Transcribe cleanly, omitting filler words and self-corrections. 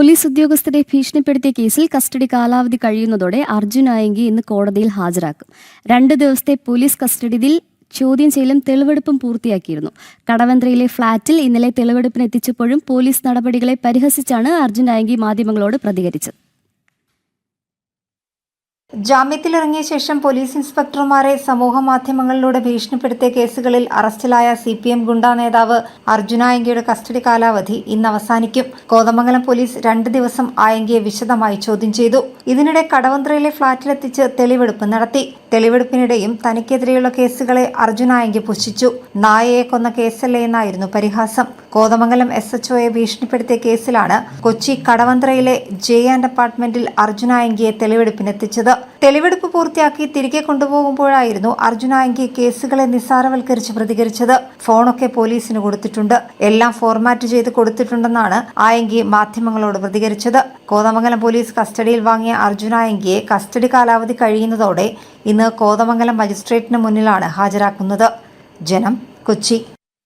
Police ഉദ്യോഗസ്ഥരെ ഭീഷണിപ്പെടുത്തിയ കേസിൽ custody കാലാവധി കഴിയുന്നതോടെ അർജുൻ ആയങ്കി ഇന്ന് കോടതിയിൽ ഹാജരാക്കും. 2 ദിവസത്തെ പോലീസ് കസ്റ്റഡിയിൽ ചോദ്യം ചെയ്യലും തെളിവെടുപ്പും പൂർത്തിയാക്കിയിരുന്നു. കടവന്ത്രയിലെ ഫ്ളാറ്റിൽ ഇന്നലെ തെളിവെടുപ്പിന് എത്തിച്ചപ്പോഴും പോലീസ് നടപടികളെ പരിഹസിച്ചാണ് അർജുൻ ആയങ്കി മാധ്യമങ്ങളോട് പ്രതികരിച്ചത്. ജാമ്യത്തിലിറങ്ങിയ ശേഷം പോലീസ് ഇൻസ്പെക്ടർമാരെ സമൂഹമാധ്യമങ്ങളിലൂടെ ഭീഷണിപ്പെടുത്തിയ കേസുകളിൽ അറസ്റ്റിലായ CPM ഗുണ്ടാ നേതാവ് അർജുൻ ആയങ്കിയുടെ കസ്റ്റഡി കാലാവധി ഇന്ന് അവസാനിക്കും. കോതമംഗലം പോലീസ് 2 ദിവസം ആയങ്കിയെ വിശദമായി ചോദ്യം ചെയ്തു. ഇതിനിടെ കടവന്ത്രയിലെ ഫ്ളാറ്റിലെത്തിച്ച് തെളിവെടുപ്പ് നടത്തി. തെളിവെടുപ്പിനിടെയും തനിക്കെതിരെയുള്ള കേസുകളെ അർജുൻ ആയങ്കി പുച്ഛിച്ചു. നായയെ കൊന്ന കേസല്ലേ എന്നായിരുന്നു പരിഹാസം. കോതമംഗലം SHOയെ ഭീഷണിപ്പെടുത്തിയ കേസിലാണ് കൊച്ചി കടവന്ത്രയിലെ J&K അപ്പാർട്ട്മെന്റിൽ അർജുൻ ആയങ്കിയെ തെളിവെടുപ്പിനെത്തിച്ചത്. തെളിവെടുപ്പ് പൂർത്തിയാക്കി തിരികെ കൊണ്ടുപോകുമ്പോഴായിരുന്നു അർജുൻ ആയങ്കി കേസുകളെ നിസ്സാരവൽക്കരിച്ച് പ്രതികരിച്ചത്. ഫോണൊക്കെ പോലീസിന് കൊടുത്തിട്ടുണ്ട്, എല്ലാം ഫോർമാറ്റ് ചെയ്ത് കൊടുത്തിട്ടുണ്ടെന്നാണ് ആയങ്കി മാധ്യമങ്ങളോട് പ്രതികരിച്ചത്. കോതമംഗലം പോലീസ് കസ്റ്റഡിയിൽ വാങ്ങിയ അർജുൻ ആയങ്കിയെ കസ്റ്റഡി കാലാവധി കഴിയുന്നതോടെ ഇന്ന് കോതമംഗലം മജിസ്ട്രേറ്റിന് മുന്നിലാണ് ഹാജരാക്കുന്നത്. ജനം, കൊച്ചി.